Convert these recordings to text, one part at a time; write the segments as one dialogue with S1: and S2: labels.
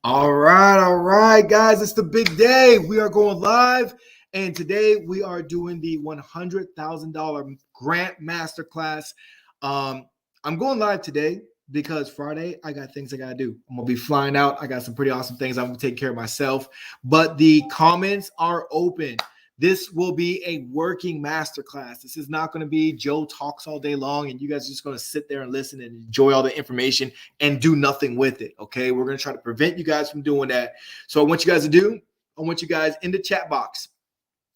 S1: All right, guys, it's the big day. We are going live, and today we are doing the $100,000 Grant Masterclass. I'm going live today because Friday I got things I gotta do. I'm gonna be flying out. I got some pretty awesome things I'm gonna take care of myself, but the comments are open. This will be a working masterclass. This is not going to be Joe talks all day long and you guys are just going to sit there and listen and enjoy all the information and do nothing with it. Okay. We're going to try to prevent you guys from doing that. So I want you guys to do, I want you guys in the chat box.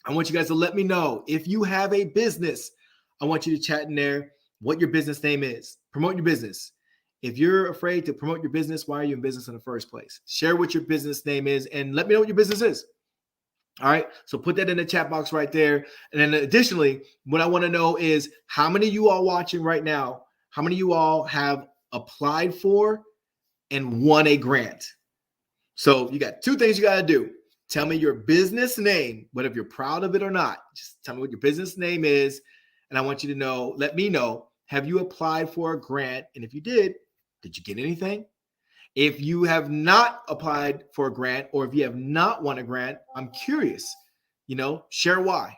S1: I want you guys to let me know if you have a business. I want you to chat in there what your business name is. Promote your business. If you're afraid to promote your business, why are you in business in the first place? Share what your business name is and let me know what your business is. All right, so put that in the chat box right there. And then additionally, what I want to know is how many of you all watching right now, how many of you all have applied for and won a grant? So you got two things you got to do. Tell me your business name, whether you're proud of it or not. Just tell me what your business name is. And I want you to know, let me know, have you applied for a grant? And if you did you get anything? If you have not applied for a grant or if you have not won a grant, I'm curious, share why.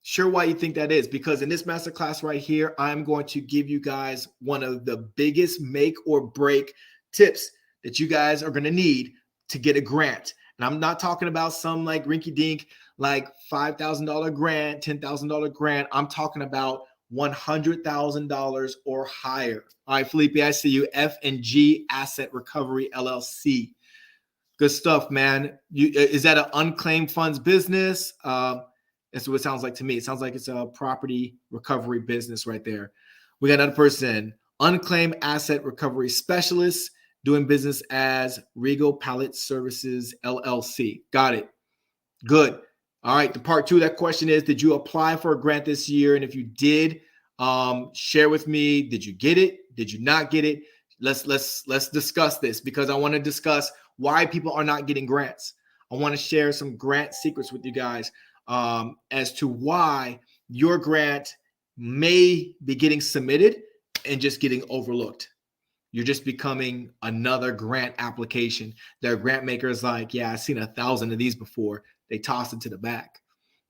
S1: Share why you think that is. Because in this masterclass right here, I'm going to give you guys one of the biggest make or break tips that you guys are going to need to get a grant. And I'm not talking about some like rinky dink, like $5,000 grant, $10,000 grant. I'm talking about $100,000 or higher. All right, Felipe, I see you. F&G Asset Recovery LLC. Good stuff, man. Is that an unclaimed funds business? That's what it sounds like to me. It sounds like it's a property recovery business right there. We got another person, unclaimed asset recovery specialist, doing business as Regal Pallet Services LLC. Got it. Good. All right, the part two of that question is, did you apply for a grant this year? And if you did, share with me, did you get it? Did you not get it? Let's discuss this because I want to discuss why people are not getting grants. I want to share some grant secrets with you guys as to why your grant may be getting submitted and just getting overlooked. You're just becoming another grant application. Their grant maker is like, yeah, I've seen 1,000 of these before. They toss it to the back.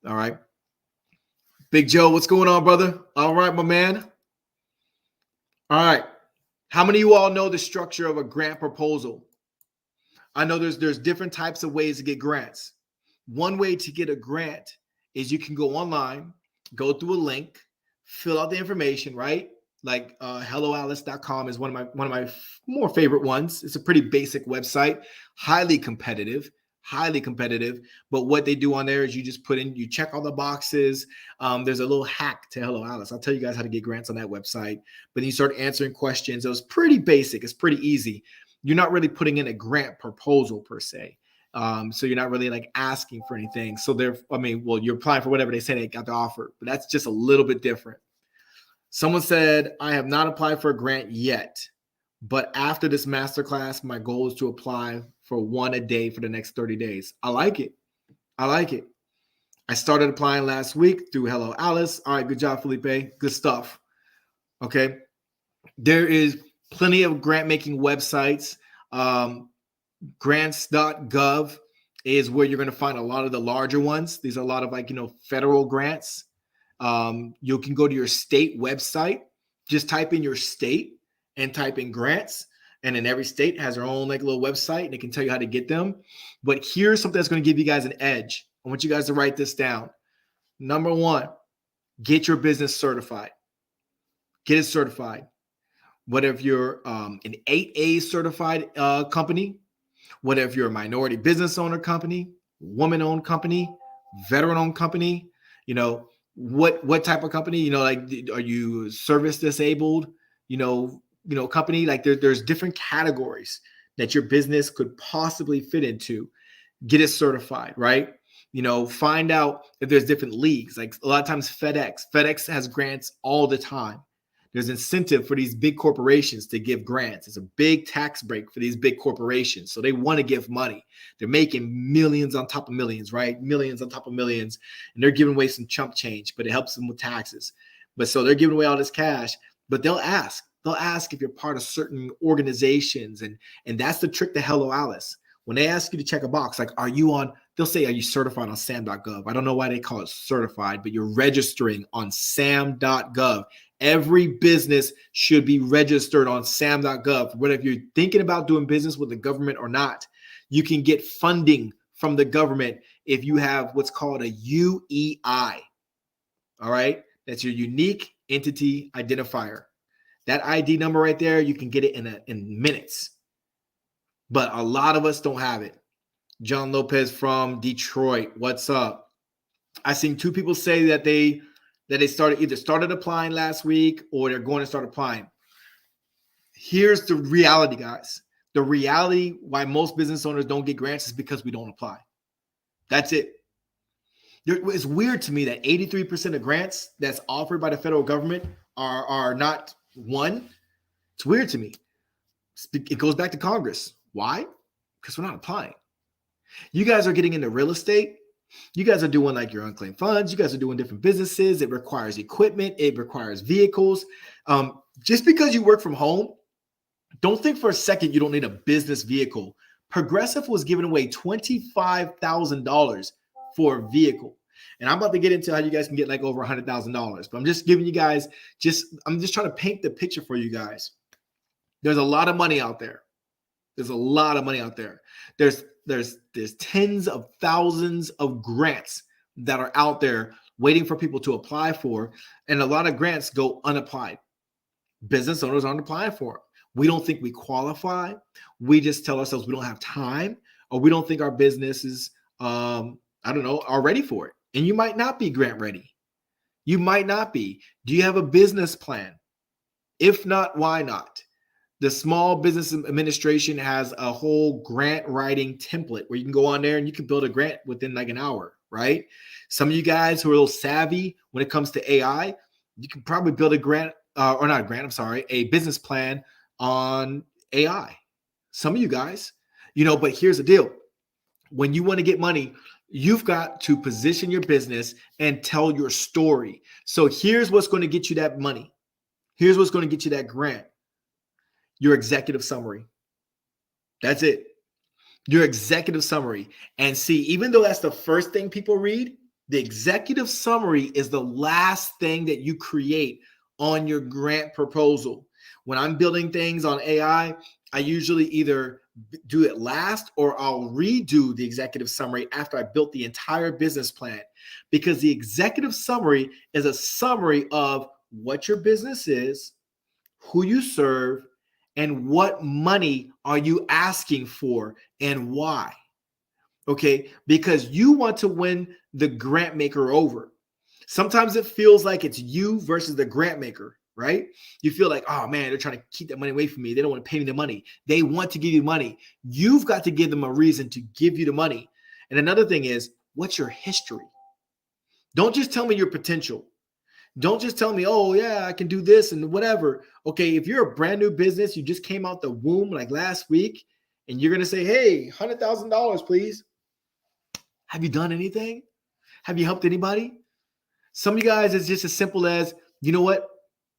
S1: All right. Big Joe, what's going on, brother? All right, my man. All right. How many of you all know the structure of a grant proposal? I know there's different types of ways to get grants. One way to get a grant is you can go online, go through a link, fill out the information, right? Like helloalice.com is one of my more favorite ones. It's a pretty basic website, highly competitive. But what they do on there is you just you check all the boxes. There's a little hack to Hello Alice. I'll tell you guys how to get grants on that website. But then you start answering questions. It was pretty basic. It's pretty easy. You're not really putting in a grant proposal per se. So you're not really like asking for anything. So you're applying for whatever they say they got to offer. But that's just a little bit different. Someone said, I have not applied for a grant yet. But after this masterclass, my goal is to apply for one a day for the next 30 days. I like it. I started applying last week through Hello Alice. All right, good job, Felipe. Good stuff. Okay. There is plenty of grant making websites. Grants.gov is where you're going to find a lot of the larger ones. These are a lot of federal grants. You can go to your state website, just type in your state and type in grants. And then every state has their own little website and it can tell you how to get them. But here's something that's going to give you guys an edge. I want you guys to write this down. Number one, get your business certified. Get it certified. Whether if you're an 8A certified company, whether if you're a minority business owner company, woman-owned company, veteran-owned company, what type of company, are you service disabled, company? Like there's different categories that your business could possibly fit into. Get it certified, right? Find out if there's different leagues. Like a lot of times FedEx has grants all the time. There's incentive for these big corporations to give grants. It's a big tax break for these big corporations. So they want to give money. They're making millions on top of millions, right? Millions on top of millions. And they're giving away some chump change, but it helps them with taxes. But so they're giving away all this cash, but they'll ask. They'll ask if you're part of certain organizations. And that's the trick to Hello Alice. When they ask you to check a box, like, are you on, they'll say, are you certified on sam.gov? I don't know why they call it certified, but you're registering on sam.gov. Every business should be registered on sam.gov. Whether if you're thinking about doing business with the government or not, you can get funding from the government if you have what's called a UEI. All right. That's your unique entity identifier. That ID number right there, you can get it in minutes. But a lot of us don't have it. John Lopez from Detroit, what's up? I seen two people say that they started applying last week or they're going to start applying. Here's the reality, guys. The reality why most business owners don't get grants is because we don't apply. That's it. It's weird to me that 83% of grants that's offered by the federal government are not won. It's weird to me. It goes back to Congress. Why? Because we're not applying. You guys are getting into real estate. You guys are doing like your unclaimed funds. You guys are doing different businesses. It requires equipment. It requires vehicles. Just because you work from home, don't think for a second you don't need a business vehicle. Progressive was giving away $25,000 for a vehicle. And I'm about to get into how you guys can get like over $100,000. But I'm just giving you guys, I'm just trying to paint the picture for you guys. There's a lot of money out there. There's a lot of money out there. There's tens of thousands of grants that are out there waiting for people to apply for. And a lot of grants go unapplied. Business owners aren't applying for them. We don't think we qualify. We just tell ourselves we don't have time, or we don't think our businesses, are ready for it. And you might not be grant ready. You might not be. Do you have a business plan? If not, why not? The Small Business Administration has a whole grant writing template where you can go on there and you can build a grant within like an hour, right? Some of you guys who are a little savvy when it comes to AI, you can probably build a business plan on AI. Some of you guys, but here's the deal. When you want to get money, you've got to position your business and tell your story. So here's what's going to get you that money. Here's what's going to get you that grant. Your executive summary. That's it. Your executive summary. And see, even though that's the first thing people read, the executive summary is the last thing that you create on your grant proposal. When I'm building things on AI, I usually either do it last or I'll redo the executive summary after I built the entire business plan, because the executive summary is a summary of what your business is, who you serve, and what money are you asking for and why. Okay, because you want to win the grant maker over. Sometimes it feels like it's you versus the grant maker, right? You feel like, oh man, they're trying to keep that money away from me. They don't want to pay me the money. They want to give you money. You've got to give them a reason to give you the money. And another thing is, what's your history? Don't just tell me your potential. Don't just tell me, oh yeah, I can do this and whatever. Okay, if you're a brand new business, you just came out the womb like last week, and you're going to say, hey, $100,000, please. Have you done anything? Have you helped anybody? Some of you guys, it's just as simple as, you know what?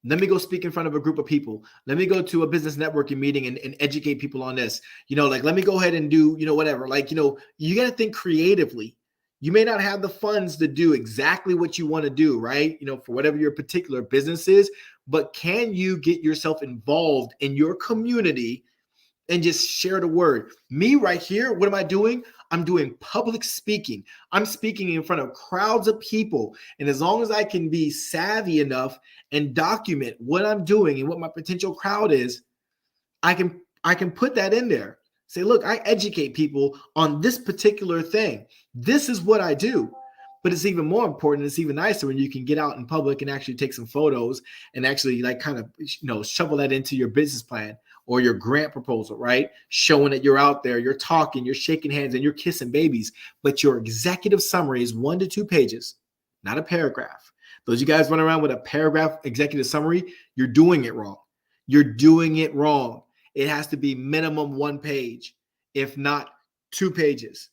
S1: Let me go speak in front of a group of people. Let me go to a business networking meeting and educate people on this. Let me go ahead and do, whatever. You got to think creatively. You may not have the funds to do exactly what you want to do, right? For whatever your particular business is, but can you get yourself involved in your community and just share the word? Me right here, what am I doing? I'm doing public speaking. I'm speaking in front of crowds of people. And as long as I can be savvy enough and document what I'm doing and what my potential crowd is, I can put that in there. Say, look, I educate people on this particular thing. This is what I do. But it's even more important. It's even nicer when you can get out in public and actually take some photos and actually shovel that into your business plan or your grant proposal, right? Showing that you're out there, you're talking, you're shaking hands, and you're kissing babies. But your executive summary is 1 to 2 pages, not a paragraph. Those you guys run around with a paragraph executive summary, you're doing it wrong. You're doing it wrong. It has to be minimum 1 page, if not 2 pages.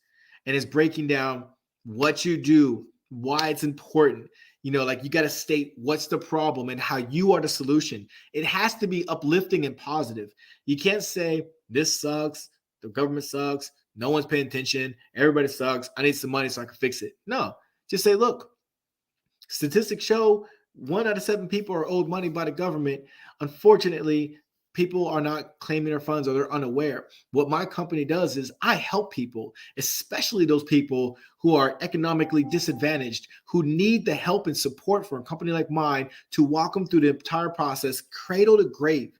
S1: And it's breaking down what you do, why it's important. Like you got to state what's the problem and how you are the solution. It has to be uplifting and positive. You can't say this sucks, the government sucks, no one's paying attention, everybody sucks, I need some money so I can fix it. No, just say, look, statistics show 1 out of 7 people are owed money by the government. Unfortunately, people are not claiming their funds or they're unaware. What my company does is I help people, especially those people who are economically disadvantaged, who need the help and support for a company like mine to walk them through the entire process, cradle to grave.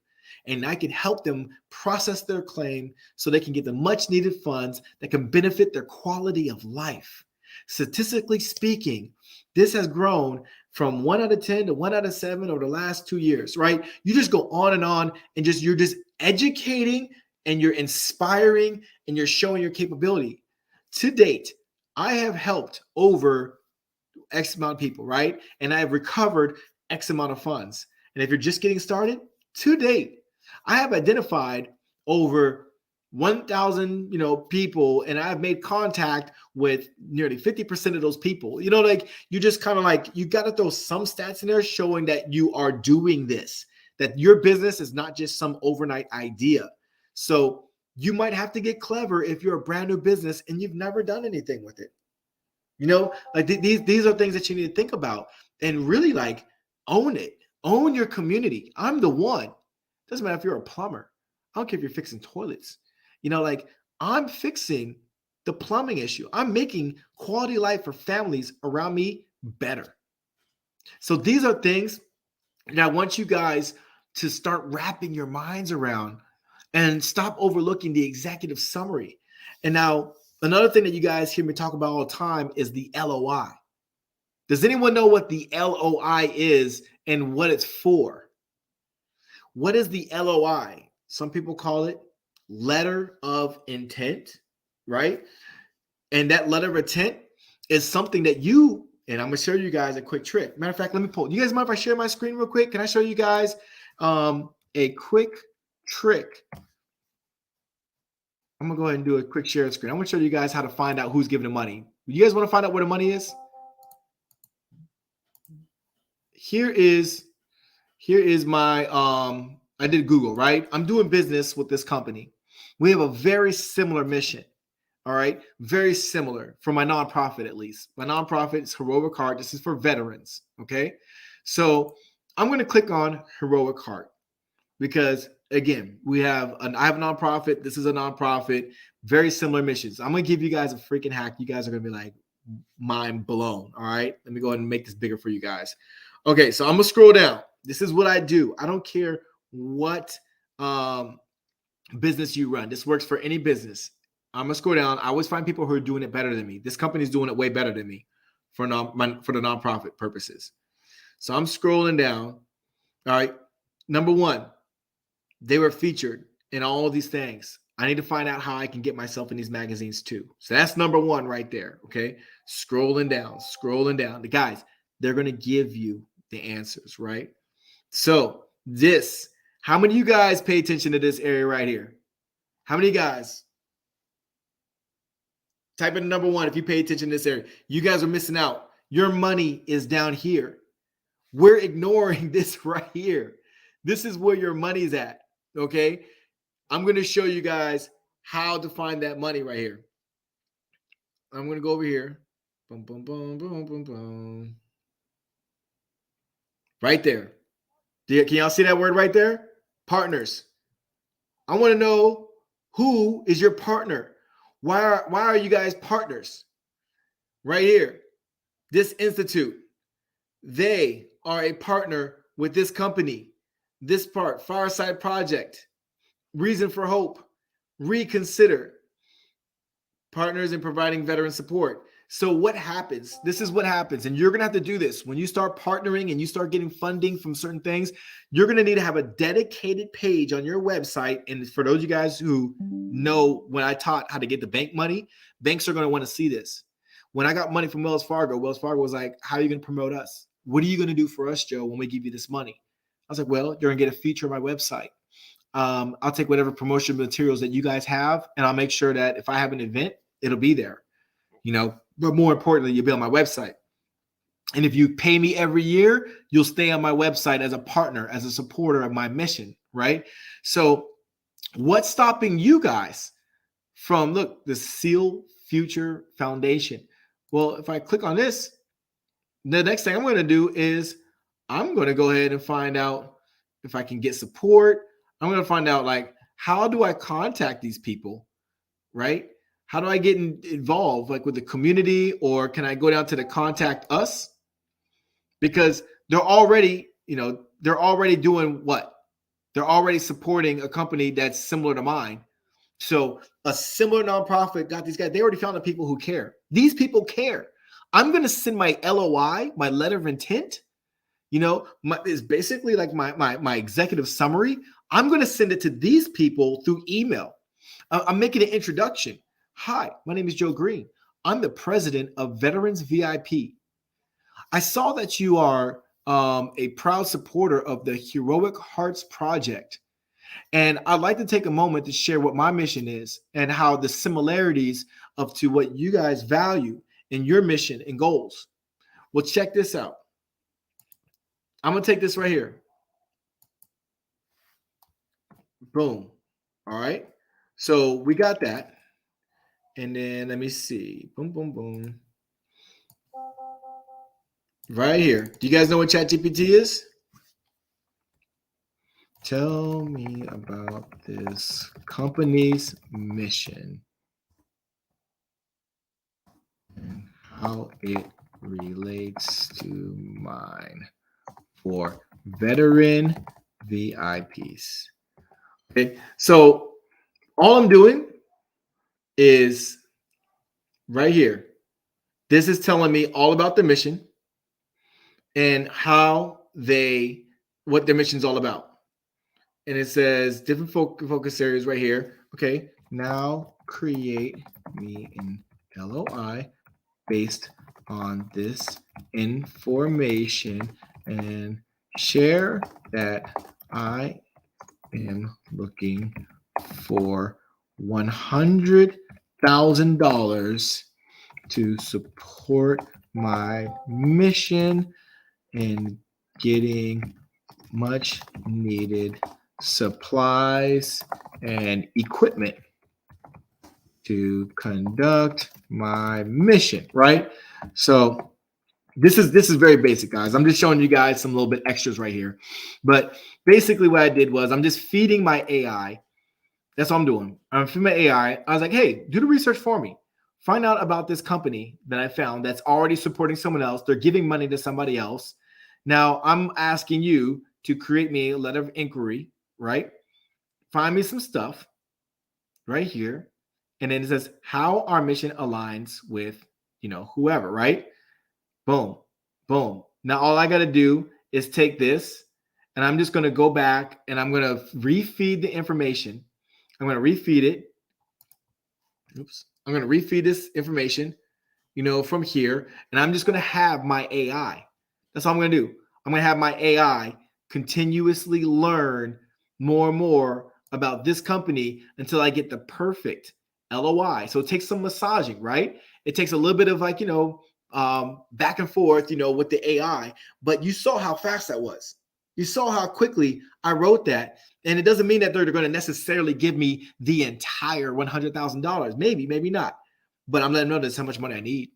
S1: And I can help them process their claim so they can get the much needed funds that can benefit their quality of life. Statistically speaking, this has grown from 1 out of 10 to 1 out of 7 over the last 2 years, right? You just go on and you're just educating and you're inspiring and you're showing your capability. To date, I have helped over X amount of people, right? And I have recovered X amount of funds. And if you're just getting started, to date, I have identified over 1,000, people, and I've made contact with nearly 50% of those people. Like you just kind of like, you got to throw some stats in there showing that you are doing this, that your business is not just some overnight idea. So you might have to get clever if you're a brand new business and you've never done anything with it. Like these are things that you need to think about and really like own it. Own your community. I'm the one. Doesn't matter if you're a plumber. I don't care if you're fixing toilets. Like I'm fixing the plumbing issue. I'm making quality life for families around me better. So these are things that I want you guys to start wrapping your minds around and stop overlooking the executive summary. And now another thing that you guys hear me talk about all the time is the LOI. Does anyone know what the LOI is and what it's for? What is the LOI? Some people call it letter of intent, right? And that letter of intent is something that and I'm going to show you guys a quick trick. Matter of fact, let me pull. You guys mind if I share my screen real quick? Can I show you guys a quick trick? I'm going to go ahead and do a quick share screen. I'm going to show you guys how to find out who's giving the money. You guys want to find out where the money is? Here is my, I did Google, right? I'm doing business with this company. We have a very similar mission. All right. Very similar for my nonprofit, at least. My nonprofit is Heroic Heart. This is for veterans. Okay. So I'm going to click on Heroic Heart because again, I have a nonprofit. This is a nonprofit, very similar missions. I'm going to give you guys a freaking hack. You guys are going to be like mind blown. All right. Let me go ahead and make this bigger for you guys. Okay. So I'm going to scroll down. This is what I do. I don't care what business you run. This works for any business. I'm going to scroll down. I always find people who are doing it better than me. This company is doing it way better than me for the nonprofit purposes. So I'm scrolling down. All right. Number one, they were featured in all of these things. I need to find out how I can get myself in these magazines too. So that's number one right there. Okay. Scrolling down. The guys, they're going to give you the answers, right? So how many of you guys pay attention to this area right here? How many guys? Type in number one if you pay attention to this area. You guys are missing out. Your money is down here. We're ignoring this right here. This is where your money's at, okay? I'm going to show you guys how to find that money right here. I'm going to go over here. Boom, boom, boom, boom, boom, boom. Right there. Can y'all see that word right there? Partners. I want to know who is your partner. Why are you guys partners? Right here. This institute. They are a partner with this company. This part, Fireside Project, Reason for Hope, Reconsider, partners in providing veteran support. So what happens? This is what happens. And you're going to have to do this. When you start partnering and you start getting funding from certain things, you're going to need to have a dedicated page on your website. And for those of you guys who know, when I taught how to get the bank money, banks are going to want to see this. When I got money from Wells Fargo was like, how are you going to promote us? What are you going to do for us, Joe, when we give you this money? I was like, well, you're going to get a feature on my website. I'll take whatever promotion materials that you guys have, and I'll make sure that if I have an event, it'll be there, But more importantly, you'll be on my website. And if you pay me every year, you'll stay on my website as a partner, as a supporter of my mission, right? So what's stopping you guys from, look, the Seal Future Foundation? Well, if I click on this, the next thing I'm going to do is I'm going to go ahead and find out if I can get support. I'm going to find out, like, how do I contact these people, right? How do I get involved, like with the community, or can I go down to the contact us? Because they're already, they're already doing what? They're already supporting a company that's similar to mine. So a similar nonprofit got these guys. They already found the people who care. These people care. I'm going to send my LOI, my letter of intent. It's basically like my executive summary. I'm going to send it to these people through email. I'm making an introduction. Hi, my name is Joe Green. I'm the president of Veterans VIP. I saw that you are a proud supporter of the Heroic Hearts Project. And I'd like to take a moment to share what my mission is and how the similarities to what you guys value in your mission and goals. Well, check this out. I'm going to take this right here. Boom. All right. So we got that. And then let me see. Boom, boom, boom. Right here. Do you guys know what ChatGPT is? Tell me about this company's mission and how it relates to mine for veteran VIPs. Okay, so all I'm doing is right here. This is telling me all about the mission and what their mission is all about. And it says different focus areas right here. Okay, now create me an LOI based on this information and share that I am looking for $100,000 to support my mission and getting much needed supplies and equipment to conduct my mission, right? So this is very basic, guys. I'm just showing you guys some little bit extras right here. But basically what I did was I'm just feeding my AI. That's what I'm doing. I'm feeding my AI. I was like, hey, do the research for me. Find out about this company that I found that's already supporting someone else. They're giving money to somebody else. Now I'm asking you to create me a letter of inquiry, right? Find me some stuff right here. And then it says how our mission aligns with, whoever, right? Boom, boom. Now all I got to do is take this and I'm just going to go back and I'm going to refeed the information. I'm going to refeed it. Oops. I'm going to refeed this information, from here. And I'm just going to have my AI. That's all I'm going to do. I'm going to have my AI continuously learn more and more about this company until I get the perfect LOI. So it takes some massaging, right? It takes a little bit of back and forth, with the AI, but you saw how fast that was. You saw how quickly I wrote that. And it doesn't mean that they're going to necessarily give me the entire $100,000. Maybe not. But I'm letting them know that's how much money I need.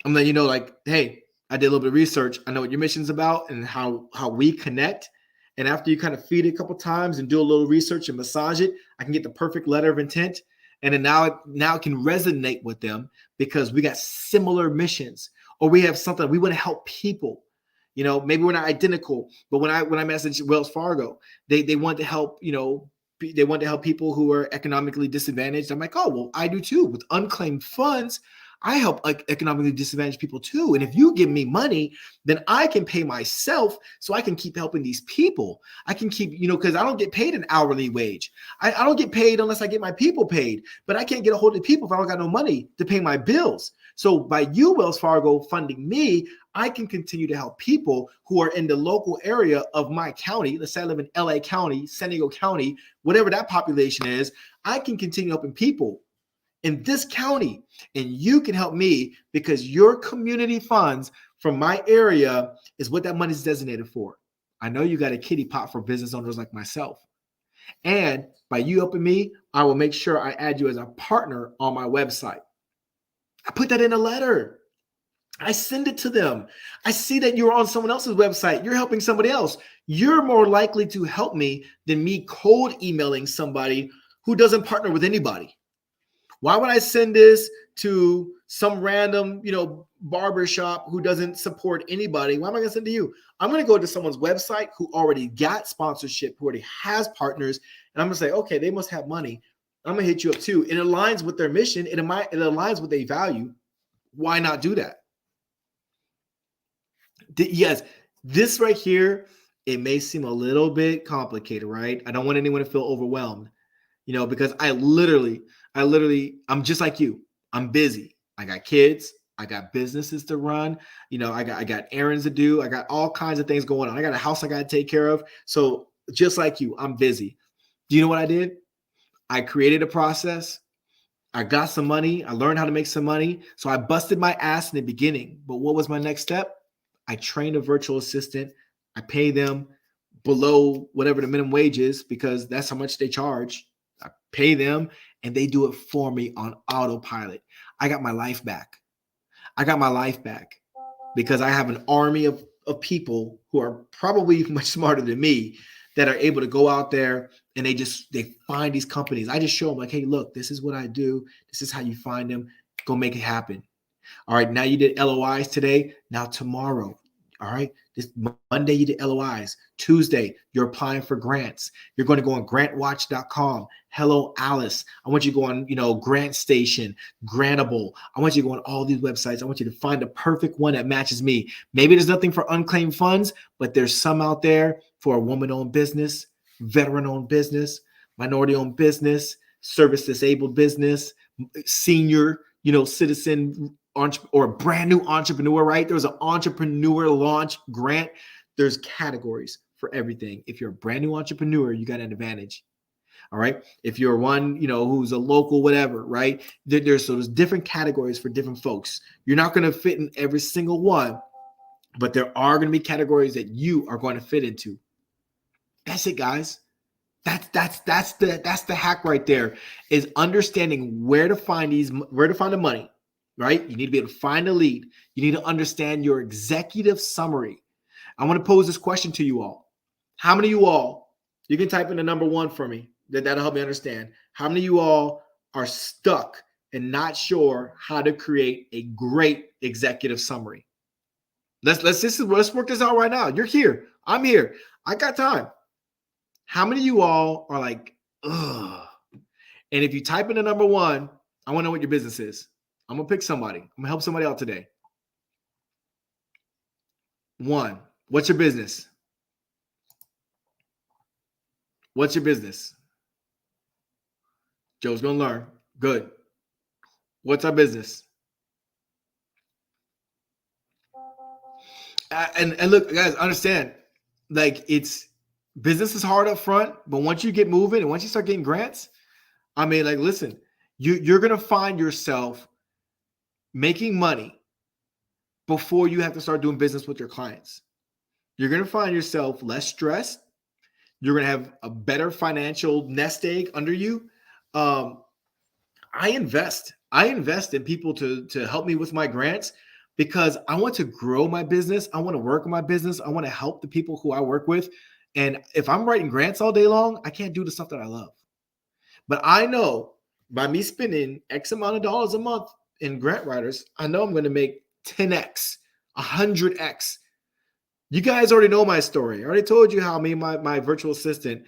S1: I'm letting you know, like, hey, I did a little bit of research. I know what your mission's about and how we connect. And after you kind of feed it a couple times and do a little research and massage it, I can get the perfect letter of intent. And then now it can resonate with them because we got similar missions, or we have something we want to help people. Maybe we're not identical, but when I messaged Wells Fargo, they want to help, they want to help people who are economically disadvantaged. I'm like, oh, well, I do too. With unclaimed funds, I help economically disadvantaged people too. And if you give me money, then I can pay myself so I can keep helping these people. I can keep, because I don't get paid an hourly wage. I don't get paid unless I get my people paid, but I can't get a hold of people if I don't got no money to pay my bills. So by you, Wells Fargo, funding me, I can continue to help people who are in the local area of my county. Let's say I live in LA County, San Diego County, whatever that population is. I can continue helping people in this county, and you can help me because your community funds from my area is what that money is designated for. I know you got a kitty pot for business owners like myself. And by you helping me, I will make sure I add you as a partner on my website. I put that in a letter. I send it to them. I see that you're on someone else's website. You're helping somebody else. You're more likely to help me than me cold emailing somebody who doesn't partner with anybody. Why would I send this to some random, barbershop who doesn't support anybody? Why am I going to send to you? I'm going to go to someone's website who already got sponsorship, who already has partners, and I'm going to say, okay, they must have money. I'm going to hit you up too. It aligns with their mission. It aligns with their value. Why not do that? Yes, this right here, it may seem a little bit complicated, right? I don't want anyone to feel overwhelmed, because I'm just like you. I'm busy. I got kids. I got businesses to run. I got errands to do. I got all kinds of things going on. I got a house I got to take care of. So just like you, I'm busy. Do you know what I did? I created a process. I got some money. I learned how to make some money. So I busted my ass in the beginning. But what was my next step? I trained a virtual assistant. I pay them below whatever the minimum wage is because that's how much they charge. I pay them and they do it for me on autopilot. I got my life back. Because I have an army of people who are probably much smarter than me that are able to go out there and they find these companies. I just show them like, hey, look, this is what I do. This is how you find them. Go make it happen. All right, now you did LOIs today. Now tomorrow, all right, this Monday you did LOIs. Tuesday, you're applying for grants. You're going to go on grantwatch.com. Hello, Alice. I want you to go on, Grant Station, Grantable. I want you to go on all these websites. I want you to find the perfect one that matches me. Maybe there's nothing for unclaimed funds, but there's some out there for a woman-owned business, veteran-owned business, minority-owned business, service-disabled business, senior, citizen or a brand new entrepreneur, right? There's an entrepreneur launch grant. There's categories for everything. If you're a brand new entrepreneur, you got an advantage. All right. If you're one, who's a local, whatever, right? There's different categories for different folks. You're not going to fit in every single one, but there are going to be categories that you are going to fit into. That's it, guys. That's the hack right there, is understanding where to find the money, right? You need to be able to find a lead. You need to understand your executive summary. I want to pose this question to you all. How many of you all, you can type in the number 1 for me. That'll help me understand. How many of you all are stuck and not sure how to create a great executive summary? Let's work this out right now. You're here. I'm here. I got time. How many of you all are like, ugh? And if you type in the number 1, I want to know what your business is. I'm going to pick somebody. I'm going to help somebody out today. 1, what's your business? What's your business? Joe's going to learn. Good. What's our business? And look, guys, understand, like, business is hard up front, but once you get moving and once you start getting grants, listen, you're going to find yourself making money before you have to start doing business with your clients. You're going to find yourself less stressed. You're going to have a better financial nest egg under you. I invest in people to help me with my grants because I want to grow my business. I want to work on my business. I want to help the people who I work with. And if I'm writing grants all day long, I can't do the stuff that I love. But I know by me spending X amount of dollars a month in grant writers, I know I'm going to make 10X, 100X. You guys already know my story. I already told you how me and my virtual assistant,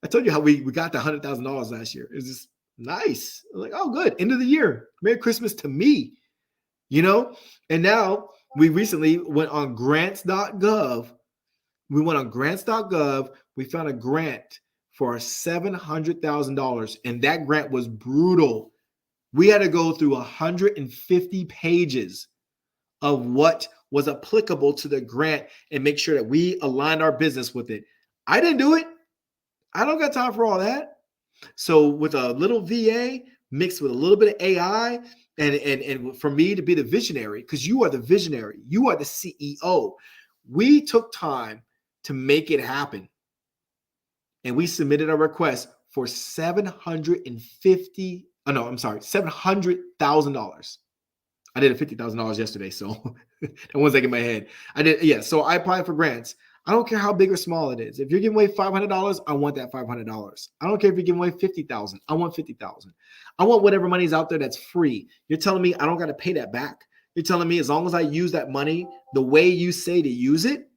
S1: I told you how we got the $100,000 last year. It's just nice. I'm like, oh, good. End of the year. Merry Christmas to me. And now we recently went on grants.gov. We found a grant for $700,000, and that grant was brutal. We had to go through 150 pages of what was applicable to the grant and make sure that we aligned our business with it. I didn't do it. I don't got time for all that. So with a little VA, mixed with a little bit of AI, and for me to be the visionary, because you are the visionary, you are the CEO. We took time to make it happen, and we submitted a request for $700,000. I did a $50,000 yesterday, so that one's like in my head. I did, yeah. So I applied for grants. I don't care how big or small it is. If you're giving away $500, I want that $500. I don't care if you're giving away $50,000. I want $50,000. I want whatever money's out there that's free. You're telling me I don't got to pay that back. You're telling me as long as I use that money the way you say to use it,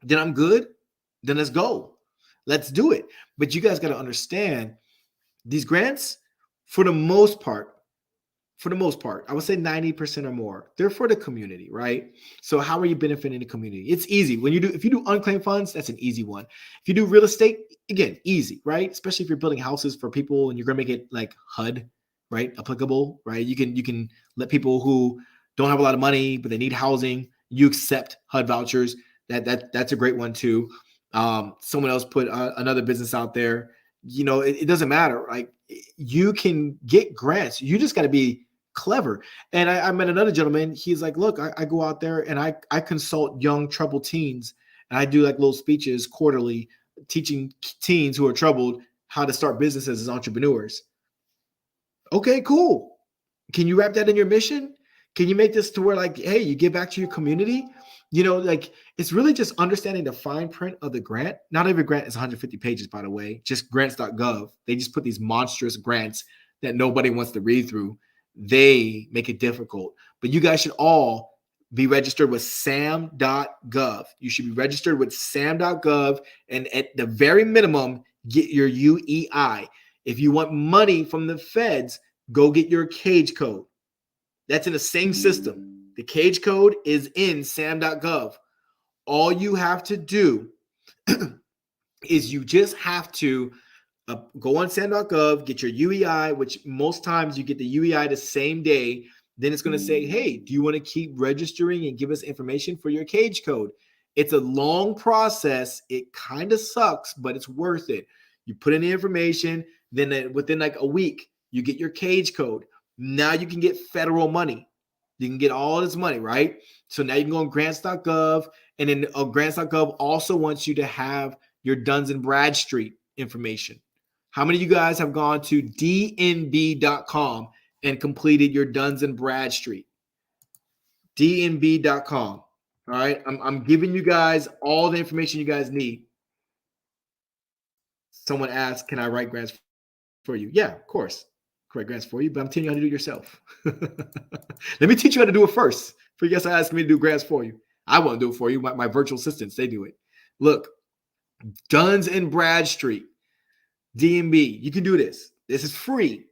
S1: then I'm good. Then let's go. Let's do it. But you guys got to understand these grants, for the most part, I would say 90% or more, they're for the community, right? So how are you benefiting the community? It's easy. If you do unclaimed funds, that's an easy one. If you do real estate, again, easy, right? Especially if you're building houses for people and you're gonna make it like HUD, right? Applicable, right? You can let people who don't have a lot of money, but they need housing, you accept HUD vouchers. That's a great one too. Someone else put another business out there. It doesn't matter. Like, you can get grants. You just got to be clever. And I met another gentleman. He's like, look, I go out there and I consult young troubled teens, and I do like little speeches quarterly teaching teens who are troubled how to start businesses as entrepreneurs. Okay, cool. Can you wrap that in your mission? Can you make this to where, like, hey, you give back to your community? Like, it's really just understanding the fine print of the grant. Not every grant is 150 pages, by the way, just grants.gov. They just put these monstrous grants that nobody wants to read through. They make it difficult. But you guys should all be registered with sam.gov. You should be registered with sam.gov. And at the very minimum, get your UEI. If you want money from the feds, go get your cage code. That's in the same system. The cage code is in sam.gov. All you have to do is you just have to go on sam.gov, get your UEI, which most times you get the UEI the same day. Then it's going to say, hey, do you want to keep registering and give us information for your cage code? It's a long process. It kind of sucks, but it's worth it. You put in the information, then within like a week, you get your cage code. Now you can get federal money. You can get all this money, right? So now you can go on grants.gov, and then grants.gov also wants you to have your Duns & Bradstreet information. How many of you guys have gone to dnb.com and completed your Duns & Bradstreet? dnb.com. All right. I'm giving you guys all the information you guys need. Someone asked, can I write grants for you? Yeah, of course. Correct grants for you, but I'm telling you how to do it yourself. Let me teach you how to do it first. For you guys to ask me to do grants for you. I won't do it for you. My virtual assistants, they do it. Look, Duns & Bradstreet, DNB. You can do this. This is free.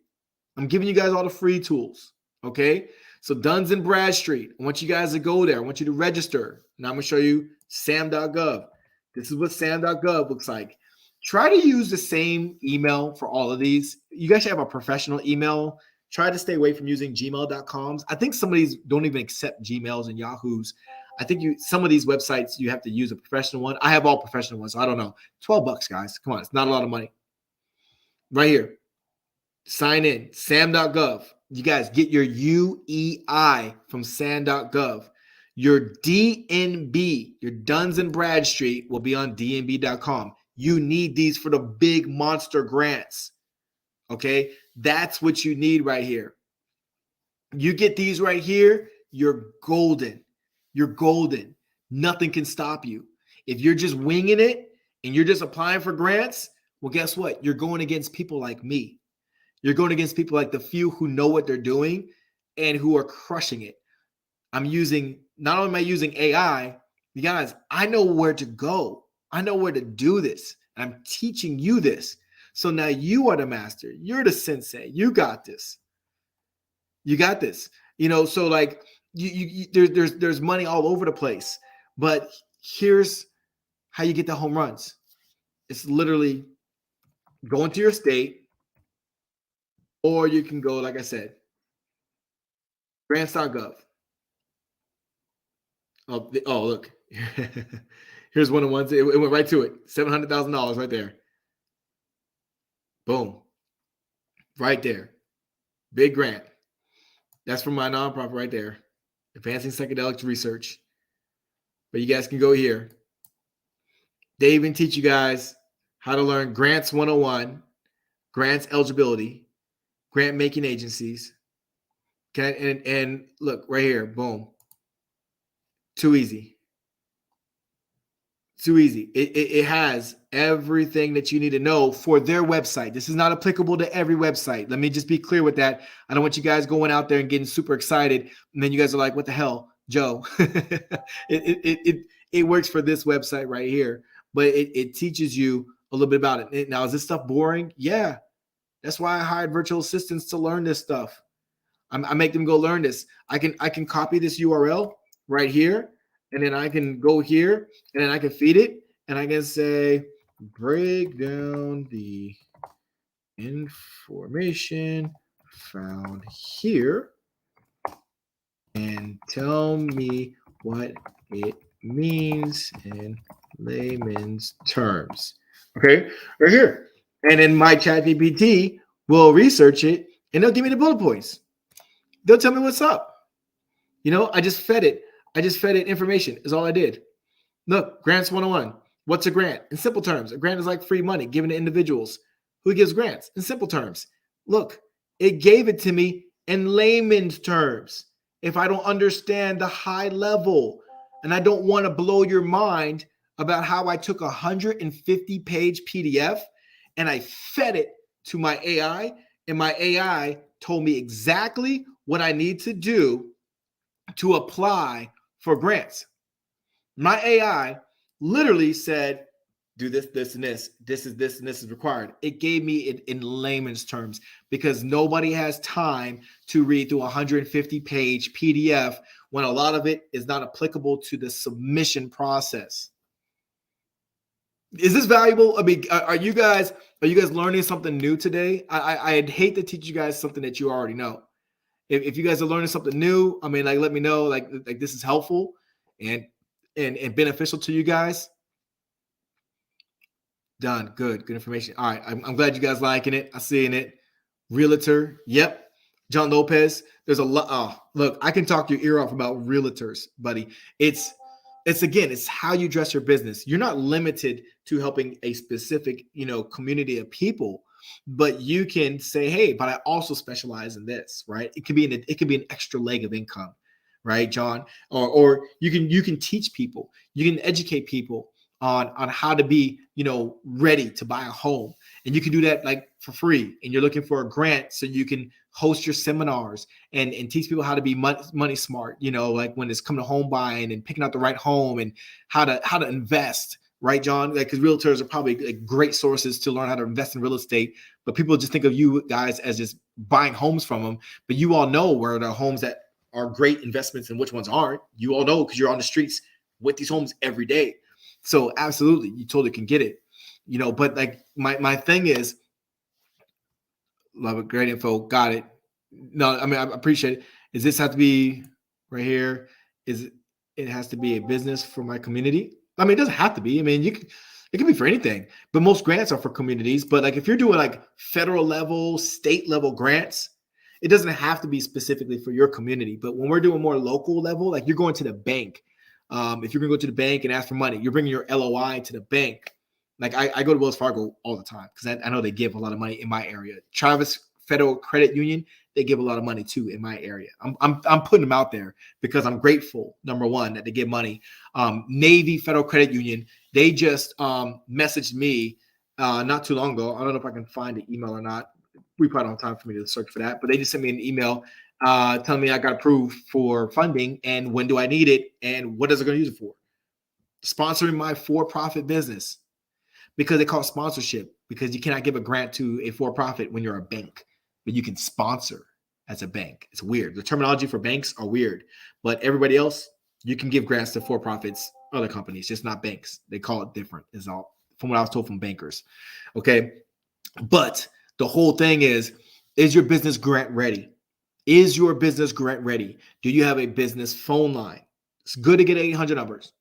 S1: I'm giving you guys all the free tools. Okay. So Duns & Bradstreet, I want you guys to go there. I want you to register. Now I'm going to show you sam.gov. This is what sam.gov looks like. Try to use the same email for all of these. You guys should have a professional email. Try to stay away from using gmail.coms. I think some of these don't even accept Gmails and Yahoos. I think some of these websites, you have to use a professional one. I have all professional ones, so I don't know. $12, guys. Come on. It's not a lot of money. Right here. Sign in. sam.gov. You guys get your UEI from sam.gov. Your DNB, your Duns & Bradstreet, will be on dnb.com. You need these for the big monster grants. Okay? That's what you need right here. You get these right here, you're golden. You're golden. Nothing can stop you. If you're just winging it and you're just applying for grants, well, guess what? You're going against people like me. You're going against people like the few who know what they're doing and who are crushing it. Not only am I using AI, you guys, I know where to go. I know where to do this. I'm teaching you this. So now you are the master. You're the sensei. You got this. You got this. So like there's money all over the place. But here's how you get the home runs. It's literally go into your state, or you can go, like I said, grants.gov. Oh, look. Here's one of the ones. It went right to it. $700,000 right there. Boom. Right there. Big grant. That's from my nonprofit right there, Advancing Psychedelics Research. But you guys can go here. They even teach you guys how to learn grants 101, grants eligibility, grant making agencies. Okay, and look right here, boom. Too easy. Too easy. It has everything that you need to know for their website. This is not applicable to every website. Let me just be clear with that. I don't want you guys going out there and getting super excited, and then you guys are like, "What the hell, Joe?" it works for this website right here, but it teaches you a little bit about it. Now, is this stuff boring? Yeah, that's why I hired virtual assistants to learn this stuff. I make them go learn this. I can copy this URL right here, and then I can go here, and then I can feed it, and I can say, break down the information found here and tell me what it means in layman's terms. Okay, right here. And then my chat GPT will research it, and they'll give me the bullet points. They'll tell me what's up. I just fed it. Information is all I did. Look, grants 101. What's a grant? In simple terms, a grant is like free money given to individuals. Who gives grants? In simple terms. Look, it gave it to me in layman's terms. If I don't understand the high level and I don't want to blow your mind about how I took a 150-page PDF and I fed it to my AI, and my AI told me exactly what I need to do to apply for grants. My AI literally said, do this, this, and this. This is this, and this is required. It gave me it in layman's terms because nobody has time to read through a 150-page PDF when a lot of it is not applicable to the submission process. Is this valuable? I mean, are you guys learning something new today? I'd hate to teach you guys something that you already know. If you guys are learning something new, I mean, like, let me know, like this is helpful and beneficial to you guys. Done. Good information. All right. I'm glad you guys liking it. I seeing it. Realtor. Yep. John Lopez. There's a lot. Oh, look, I can talk your ear off about realtors, buddy. It's how you dress your business. You're not limited to helping a specific, community of people, but you can say, hey, but I also specialize in this, right? It could be an extra leg of income, right, John? Or you can teach people, you can educate people on how to be, ready to buy a home. And you can do that like for free. And you're looking for a grant so you can host your seminars and teach people how to be money smart, like when it's coming to home buying and picking out the right home and how to invest, right, John? Like, because realtors are probably like great sources to learn how to invest in real estate. But people just think of you guys as just buying homes from them. But you all know where there are homes that are great investments and which ones aren't. You all know because you're on the streets with these homes every day. So absolutely, you totally can get it, but like my thing is, love it, great info, got it. No, I mean, I appreciate it. Does this have to be right here? It has to be a business for my community? I mean, it doesn't have to be. I mean, it can be for anything, but most grants are for communities. But like if you're doing like federal level, state level grants, it doesn't have to be specifically for your community. But when we're doing more local level, like you're going to the bank. If you're going to go to the bank and ask for money, you're bringing your LOI to the bank. Like I go to Wells Fargo all the time because I know they give a lot of money in my area. Travis Federal Credit Union, they give a lot of money too in my area. I'm putting them out there because I'm grateful, number one, that they give money. Navy Federal Credit Union, they just messaged me not too long ago. I don't know if I can find the email or not. We probably don't have time for me to search for that, but they just sent me an email telling me I got approved for funding and when do I need it and what is it going to use it for? Sponsoring my for-profit business because they call it sponsorship because you cannot give a grant to a for-profit when you're a bank, but you can sponsor as a bank. It's weird. The terminology for banks are weird, but everybody else, you can give grants to for-profits, other companies, just not banks. They call it different is all from what I was told from bankers. Okay. But the whole thing is your business grant ready? Is your business grant ready? Do you have a business phone line? It's good to get 800 numbers.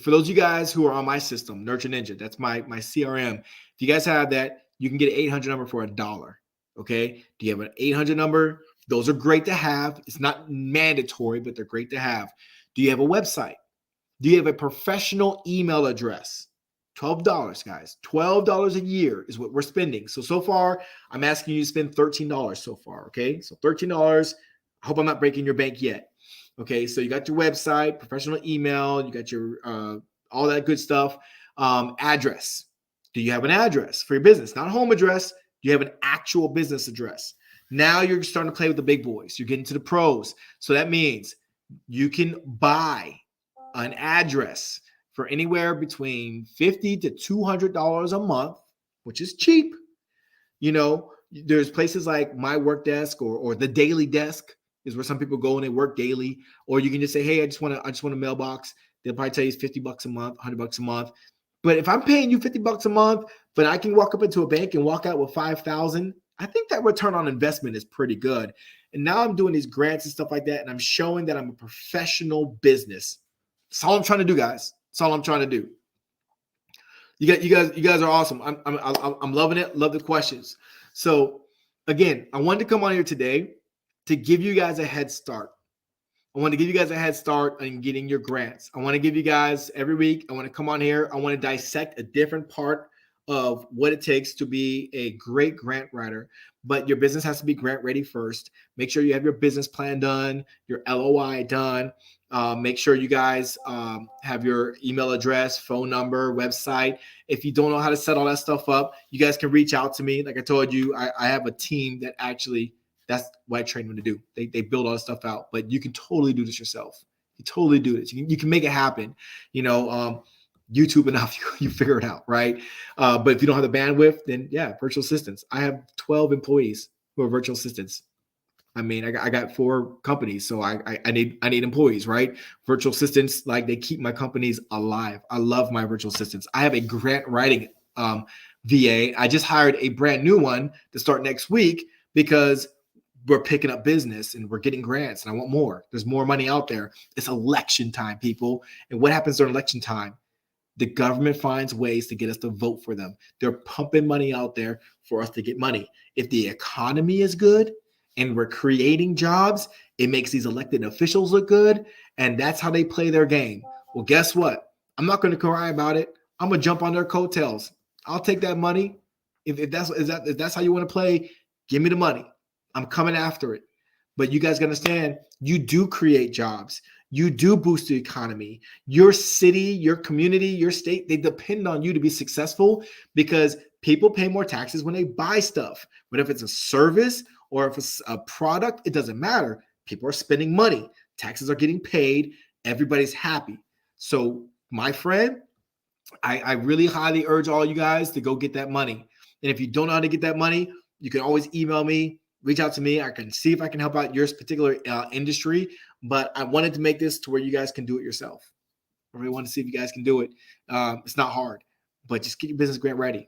S1: For those of you guys who are on my system, Nurture Ninja, that's my CRM. If you guys have that, you can get an 800 number for $1. Okay. Do you have an 800 number? Those are great to have. It's not mandatory, but they're great to have. Do you have a website? Do you have a professional email address? $12, guys. $12 a year is what we're spending. So far, I'm asking you to spend $13 so far. Okay. So $13. I hope I'm not breaking your bank yet. Okay. So you got your website, professional email, you got your all that good stuff. Address. Do you have an address for your business? Not a home address. Do you have an actual business address? Now you're starting to play with the big boys. You're getting to the pros. So that means you can buy an address for anywhere between $50 to $200 a month, which is cheap. You know, there's places like My Work Desk or the Daily Desk is where some people go and they work daily. Or you can just say, hey, I just want a mailbox. They'll probably tell you it's $50 a month, $100 a month. But if I'm paying you $50 a month, but I can walk up into a bank and walk out with 5,000, I think that return on investment is pretty good. And now I'm doing these grants and stuff like that, and I'm showing that I'm a professional business. That's all I'm trying to do, guys. That's all I'm trying to do. You guys are awesome. I'm loving it. Love the questions. So again, I wanted to come on here today to give you guys a head start. I want to give you guys a head start on getting your grants. I want to give you guys every week. I want to come on here. I want to dissect a different part of what it takes to be a great grant writer. But your business has to be grant ready first. Make sure you have your business plan done, your LOI done. Make sure you guys have your email address, phone number, website. If you don't know how to set all that stuff up, you guys can reach out to me. Like I told you, I have a team that actually, that's what I train them to do. They build all this stuff out, but you can totally do this yourself. You totally do this. You can make it happen. You know, YouTube enough, you figure it out, right? But if you don't have the bandwidth, then yeah, virtual assistants. I have 12 employees who are virtual assistants. I mean, I got 4 companies, so I need employees, right? Virtual assistants, like they keep my companies alive. I love my virtual assistants. I have a grant writing VA. I just hired a brand new one to start next week because we're picking up business and we're getting grants and I want more. There's more money out there. It's election time, people. And what happens during election time? The government finds ways to get us to vote for them. They're pumping money out there for us to get money. If the economy is good and we're creating jobs, it makes these elected officials look good. And that's how they play their game. Well, guess what? I'm not going to cry about it. I'm going to jump on their coattails. I'll take that money. If that's how you want to play, give me the money. I'm coming after it. But you guys got to understand, you do create jobs. You do boost the economy. Your city, your community, your state, they depend on you to be successful because people pay more taxes when they buy stuff. But if it's a service or if it's a product, it doesn't matter. People are spending money. Taxes are getting paid. Everybody's happy. So, my friend, I really highly urge all you guys to go get that money. And if you don't know how to get that money, you can always email me. Reach out to me. I can see if I can help out your particular industry, but I wanted to make this to where you guys can do it yourself. I really want to see if you guys can do it. It's not hard, but just get your business grant ready.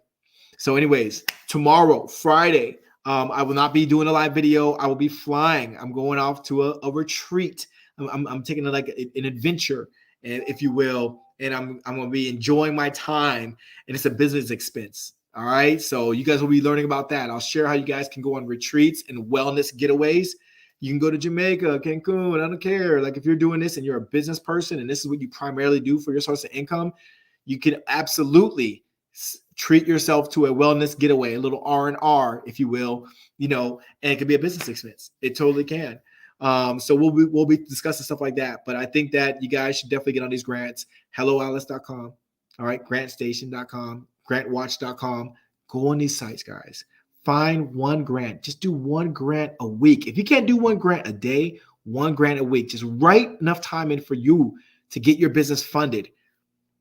S1: So anyways, tomorrow, Friday, I will not be doing a live video. I will be flying. I'm going off to a retreat. I'm taking like an adventure, if you will, and I'm going to be enjoying my time, and it's a business expense. All right. So you guys will be learning about that. I'll share how you guys can go on retreats and wellness getaways. You can go to Jamaica, Cancun. I don't care. Like if you're doing this and you're a business person and this is what you primarily do for your source of income, you can absolutely treat yourself to a wellness getaway, a little R&R, if you will, and it could be a business expense. It totally can. So we'll be discussing stuff like that. But I think that you guys should definitely get on these grants. HelloAlice.com. All right. GrantStation.com. GrantWatch.com. Go on these sites, guys. Find one grant. Just do one grant a week. If you can't do one grant a day, one grant a week. Just write enough time in for you to get your business funded.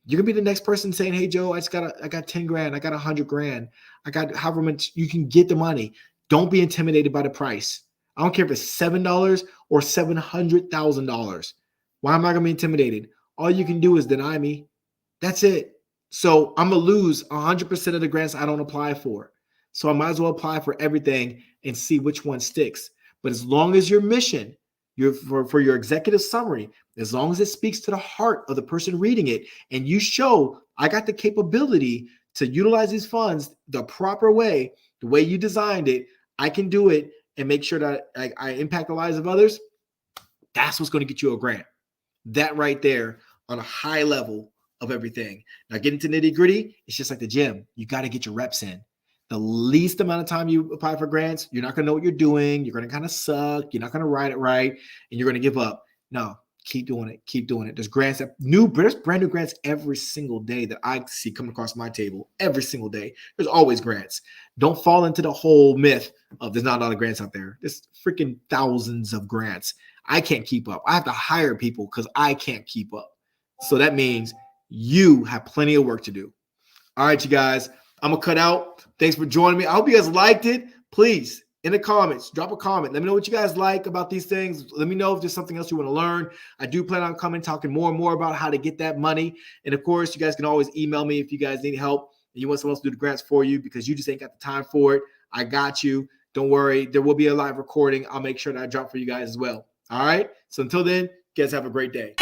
S1: You're gonna be the next person saying, "Hey Joe, I got 10 grand, I got 100 grand, I got however much." You can get the money. Don't be intimidated by the price. I don't care if it's $7 or $700,000. Why am I gonna be intimidated? All you can do is deny me. That's it. So I'm going to lose 100% of the grants I don't apply for. So I might as well apply for everything and see which one sticks. But as long as your mission, for your executive summary, as long as it speaks to the heart of the person reading it, and you show I got the capability to utilize these funds the proper way, the way you designed it, I can do it and make sure that I impact the lives of others, that's what's going to get you a grant. That right there on a high level of everything. Now, getting to nitty gritty, it's just like the gym. You got to get your reps in. The least amount of time you apply for grants, you're not going to know what you're doing. You're going to kind of suck. You're not going to write it right, and you're going to give up. No, keep doing it. Keep doing it. There's grants there's brand new grants every single day that I see come across my table every single day. There's always grants. Don't fall into the whole myth of there's not a lot of grants out there. There's freaking thousands of grants. I can't keep up. I have to hire people because I can't keep up. So that means you have plenty of work to do. All right, you guys, I'm going to cut out. Thanks for joining me. I hope you guys liked it. Please, in the comments, drop a comment. Let me know what you guys like about these things. Let me know if there's something else you want to learn. I do plan on coming, talking more and more about how to get that money. And of course, you guys can always email me if you guys need help and you want someone else to do the grants for you because you just ain't got the time for it. I got you. Don't worry. There will be a live recording. I'll make sure that I drop for you guys as well. All right. So until then, guys have a great day.